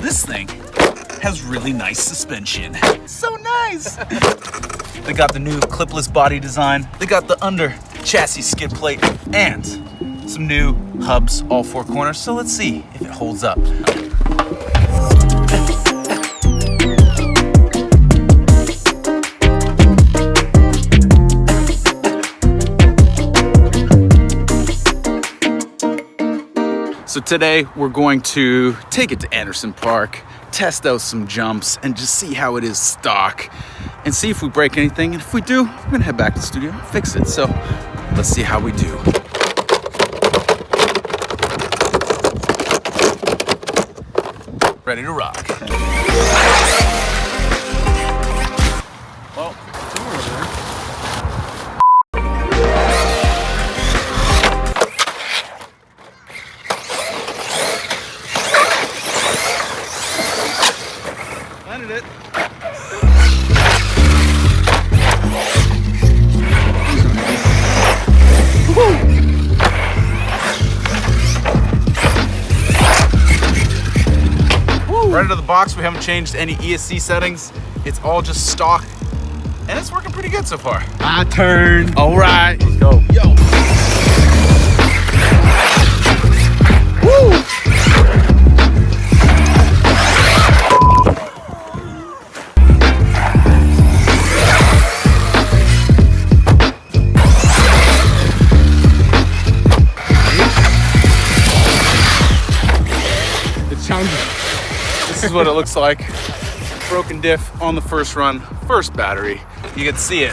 this thing has really nice suspension. So nice. They got the new clipless body design. They got the under chassis skid plate and some new hubs all four corners. So let's see if it holds up. So today we're going to take it to Anderson Park, test out some jumps, and just see how it is stock, and see if we break anything. And if we do, we're gonna head back to the studio and fix it. So let's see how we do. Ready to rock. Well, it's over there. Landed it. Right out of the box, we haven't changed any ESC settings. It's all just stock, and it's working pretty good so far. My turn. All right, let's go. Yo. Woo! This is what it looks like. Broken diff on the first run, first battery. You can see it.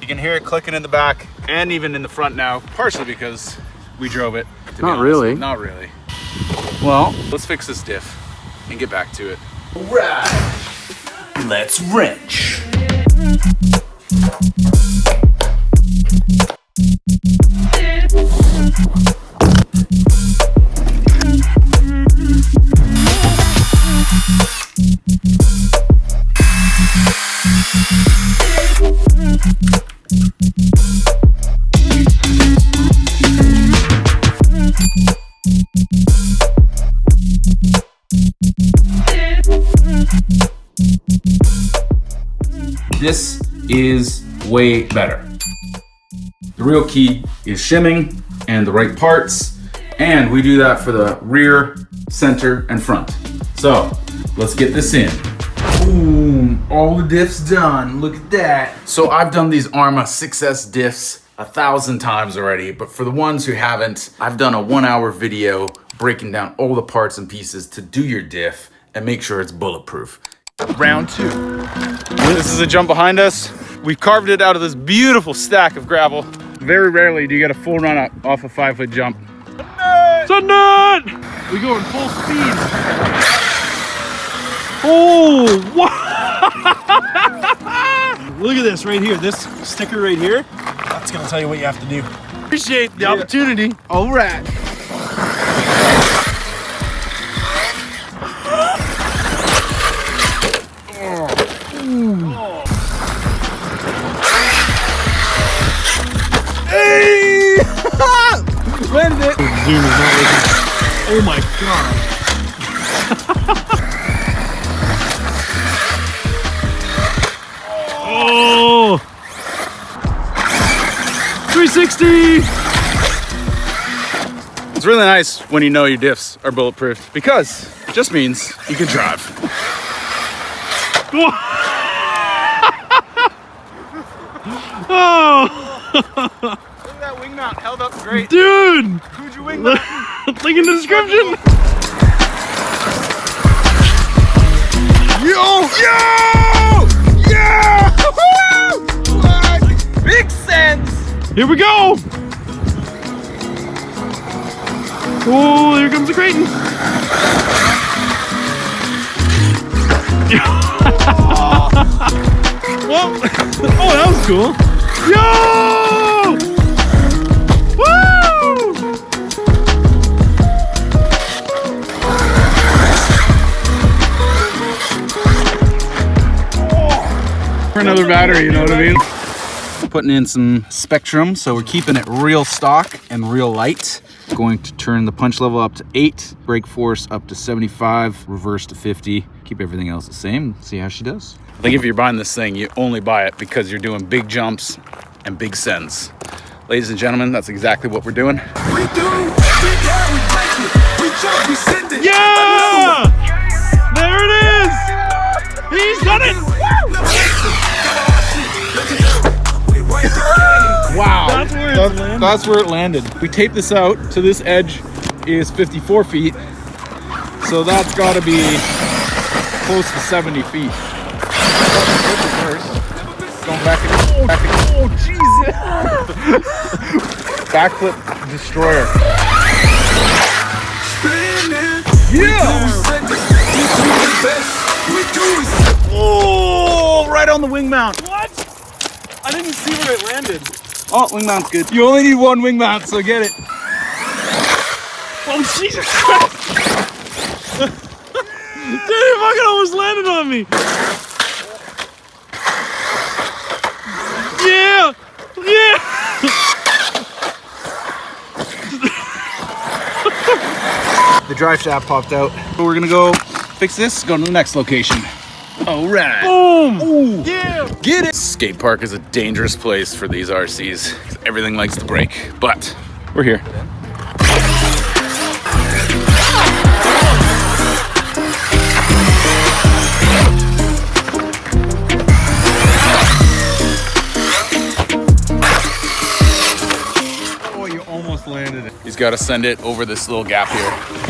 You can hear it clicking in the back and even in the front now, partially because we drove it. Not really. Not really. Well, let's fix this diff and get back to it. All right, let's wrench. This is way better. The real key is shimming and the right parts, and we do that for the rear, center, and front. So let's get this in. Boom, all the diffs done, look at that. So I've done these Arrma 6S diffs 1,000 times already, but for the ones who haven't, I've done a 1-hour video breaking down all the parts and pieces to do your diff and make sure it's bulletproof. Round 2. This is a jump behind us. We carved it out of this beautiful stack of gravel. Very rarely do you get a full run up off a 5-foot jump. Sundet! We go in full speed. Oh, what? Look at this right here. This sticker right here. That's gonna tell you what you have to do. Appreciate the opportunity. All right. Hey! Landed it. Zoom is not working. Oh my god. Oh! 360! It's really nice when you know your diffs are bulletproof because it just means you can drive. Oh! Look at that wing mount, held up great. Dude! Who'd you wing mount? Link in the description! Yo! Yo! Yeah! What? Big sense! Here we go! Oh, here comes the Kraton! Well, oh, that was cool! Yo! Woo! For another battery, you know what I mean? Putting in some Spectrum, so we're keeping it real stock and real light. Going to turn the punch level up to 8, brake force up to 75, reverse to 50. Keep everything else the same. See how she does. I think if you're buying this thing, you only buy it because you're doing big jumps and big sends. Ladies and gentlemen, that's exactly what we're doing. We do, we got, we take it, we jump, we send it. Yeah! There it is! He's done it! Wow, That's where it landed. We taped this out to this edge is 54 feet. So that's got to be close to 70 feet. Going back and oh Jesus! Backflip destroyer. Yeah! Oh, right on the wing mount. What? I didn't see where it landed. Oh, wing mount's good. You only need one wing mount, so get it. Oh, Jesus Christ! Dude, it fucking almost landed on me. Yeah! Yeah! The drive shaft popped out. So we're gonna go fix this, go to the next location. All right. Boom! Ooh. Yeah! Get it! Skate park is a dangerous place for these RCs. Everything likes to break, but we're here. Oh, you almost landed it. He's got to send it over this little gap here.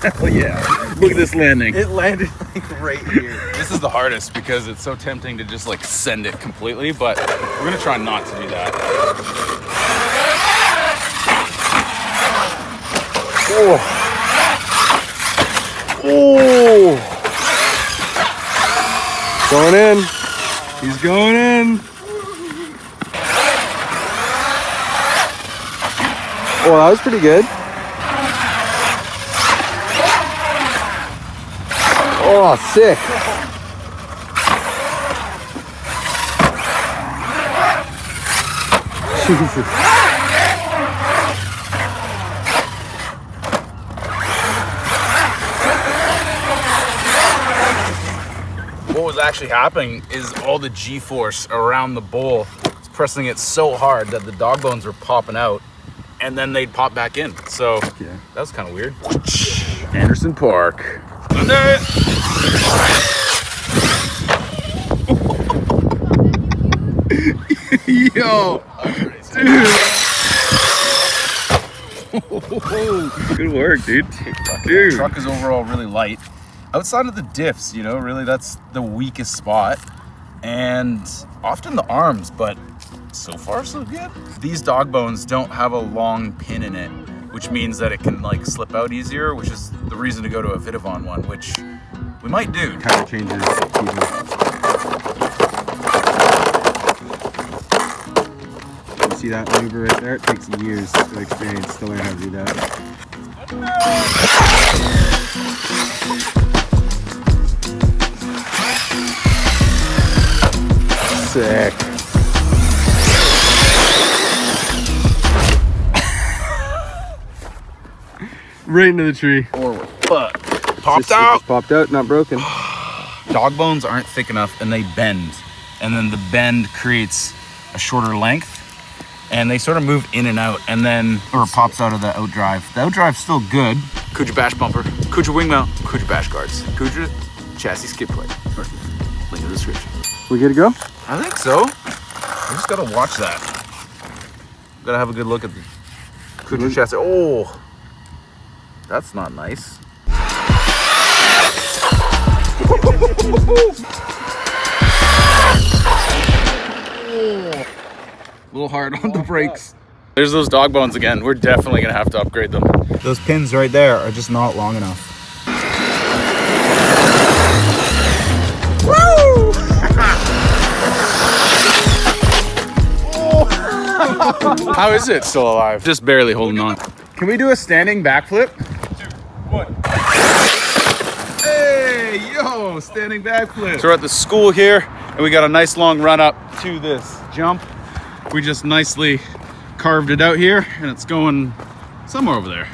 Hell yeah. Look at this landing. It landed like right here. This is the hardest because it's so tempting to just like send it completely, but we're gonna try not to do that. Oh. Oh. Going in. He's going in. Oh, that was pretty good. Oh, sick. Jesus. What was actually happening is all the G-force around the bowl is pressing it so hard that the dog bones were popping out and then they'd pop back in. So Yeah. that was kind of weird. Anderson Park. Yo, dude. Good work, dude. The truck is overall really light. Outside of the diffs, you know, really that's the weakest spot. And often the arms, but so far so good. These dog bones don't have a long pin in it, which means that it can like slip out easier, which is the reason to go to a vitavon one, which we might do. Kind of changes. You see that maneuver right there? It takes years of experience to learn how to do that. Sick. Right into the tree. Forward. But popped Just out. popped out, not broken. Dog bones aren't thick enough and they bend. And then the bend creates a shorter length and they sort of move in and out and then, or it pops out of the outdrive. The outdrive's still good. Kuja bash bumper, Kuja wing mount, Kuja bash guards, Kuja chassis skid plate. Link in the description. We good to go? I think so. We just gotta watch that. Gotta have a good look at the Kuja chassis. Oh, that's not nice. A little hard on the brakes. There's those dog bones again. We're definitely gonna have to upgrade them. Those pins right there are just not long enough. Woo! How is it still alive? Just barely holding on. Can we do a standing backflip? 2, 1. Oh, standing backflip. So we're at the school here, and we got a nice long run up to this jump. We just nicely carved it out here, and it's going somewhere over there.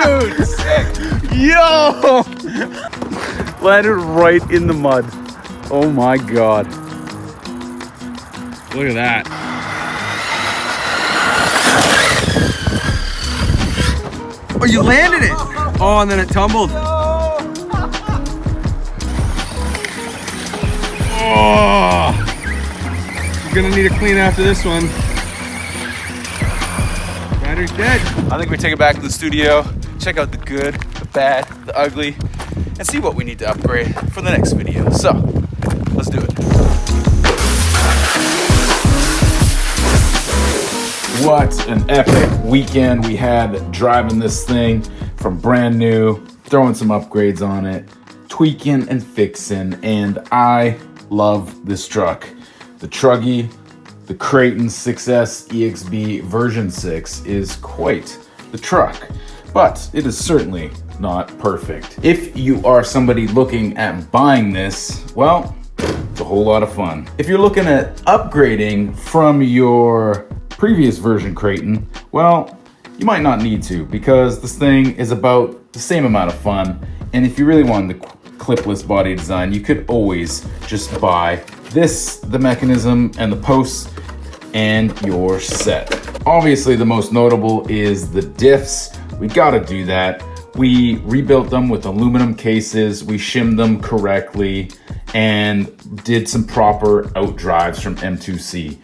Dude, sick. Yo! Landed right in the mud. Oh my God. Look at that. Oh, you landed it! Oh, and then it tumbled. Oh! You're gonna need to clean after this one. Battery's dead. I think we take it back to the studio, check out the good, the bad, the ugly, and see what we need to upgrade for the next video. So, let's do it. What an epic weekend we had driving this thing from brand new, throwing some upgrades on it, tweaking and fixing, and I love this truck. The Truggy, the Kraton 6S EXB version 6 is quite the truck, but it is certainly not perfect. If you are somebody looking at buying this, well, it's a whole lot of fun. If you're looking at upgrading from your previous version Kraton, well, you might not need to, because this thing is about the same amount of fun. And if you really wanted the clipless body design, you could always just buy this, the mechanism and the posts, and you're set. Obviously, the most notable is the diffs. We gotta do that. We rebuilt them with aluminum cases, we shimmed them correctly, and did some proper out drives from M2C.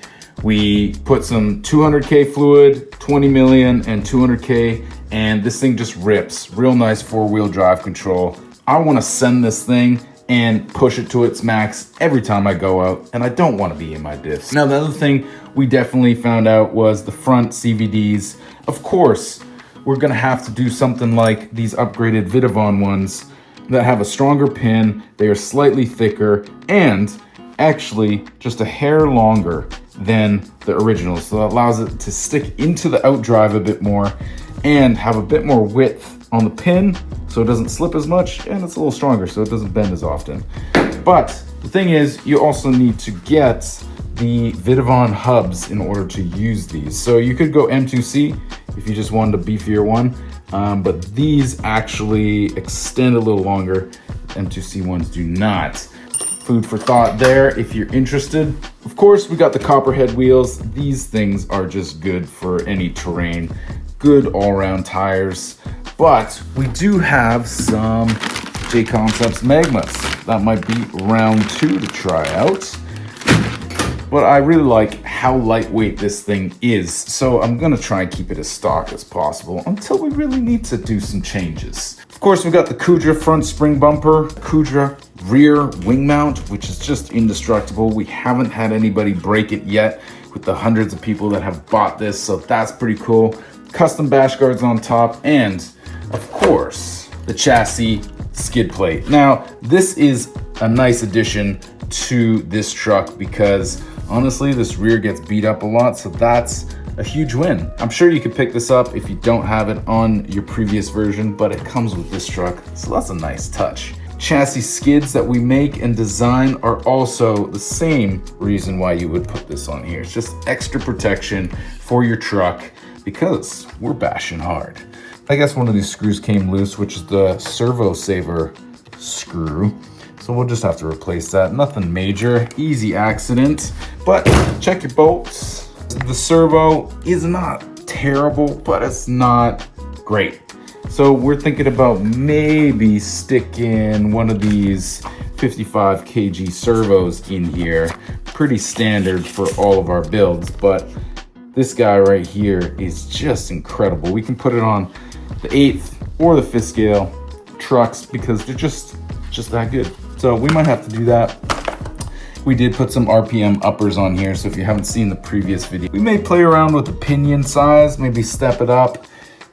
We put some 200K fluid, 20 million and 200K, and this thing just rips. Real nice 4-wheel drive control. I wanna send this thing and push it to its max every time I go out, and I don't wanna be in my diffs. Now, the other thing we definitely found out was the front CVDs. Of course, we're gonna have to do something like these upgraded Vitavon ones that have a stronger pin, they are slightly thicker, and actually just a hair longer than the original. So that allows it to stick into the outdrive a bit more and have a bit more width on the pin so it doesn't slip as much, and it's a little stronger so it doesn't bend as often. But the thing is, you also need to get the Vitavon hubs in order to use these. So you could go M2C if you just wanted a beefier one, but these actually extend a little longer. M2C ones do not. Food for thought there if you're interested. Of course, we got the copperhead wheels. These things are just good for any terrain. Good all-around tires. But we do have some J Concepts Magmas. That might be round 2 to try out. But I really like how lightweight this thing is, so I'm gonna try and keep it as stock as possible until we really need to do some changes. Of course, we got the Kudra front spring bumper, Kudra rear wing mount, which is just indestructible. We haven't had anybody break it yet with the hundreds of people that have bought this, so that's pretty cool. Custom bash guards on top, and of course, the chassis skid plate. Now, this is a nice addition to this truck because honestly, this rear gets beat up a lot, so that's a huge win. I'm sure you could pick this up if you don't have it on your previous version, but it comes with this truck, so that's a nice touch. Chassis skids that we make and design are also the same reason why you would put this on here. It's just extra protection for your truck because we're bashing hard. I guess one of these screws came loose, which is the servo saver screw. So we'll just have to replace that. Nothing major, easy accident, but check your bolts. The servo is not terrible, but it's not great. So we're thinking about maybe sticking one of these 55 kg servos in here. Pretty standard for all of our builds, but this guy right here is just incredible. We can put it on the 8th or the 5th scale trucks because they're just that good. So we might have to do that. We did put some RPM uppers on here, so if you haven't seen the previous video, we may play around with the pinion size, maybe step it up,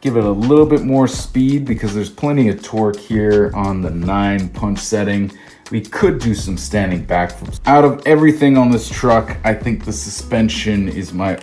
give it a little bit more speed because there's plenty of torque here on the 9 punch setting. We could do some standing backflips. Out of everything on this truck, I think the suspension is my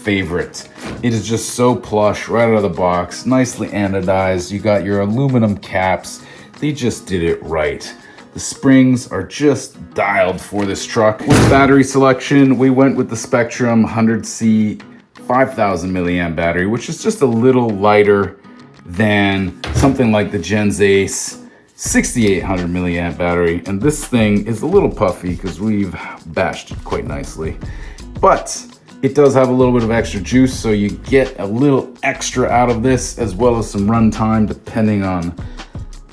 favorite. It is just so plush right out of the box, nicely anodized. You got your aluminum caps. They just did it right. The springs are just dialed for this truck. With battery selection, we went with the Spectrum 100C 5000 milliamp battery, which is just a little lighter than something like the Gens Ace 6800 milliamp battery. And this thing is a little puffy because we've bashed it quite nicely. But it does have a little bit of extra juice, so you get a little extra out of this, as well as some run time depending on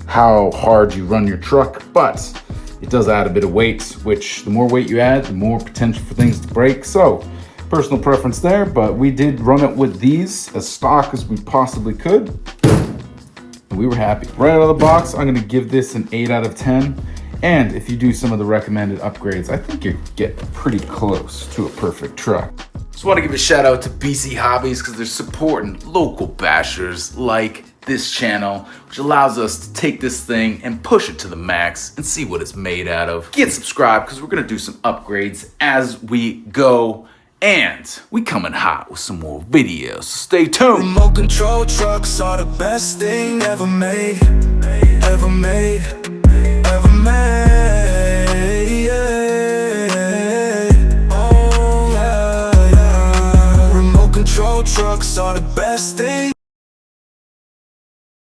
how hard you run your truck. But it does add a bit of weight, which the more weight you add, the more potential for things to break. So personal preference there, but we did run it with these as stock as we possibly could. And we were happy. Right out of the box, I'm gonna give this an 8 out of 10. And if you do some of the recommended upgrades, I think you get pretty close to a perfect truck. Just want to give a shout out to BC Hobbies because they're supporting local bashers like this channel, which allows us to take this thing and push it to the max and see what it's made out of. Get subscribed because we're going to do some upgrades as we go. And we coming hot with some more videos. Stay tuned. Remote control trucks are the best thing ever made. Ever made. Ever made. Oh, yeah, yeah. Remote control trucks are the best thing.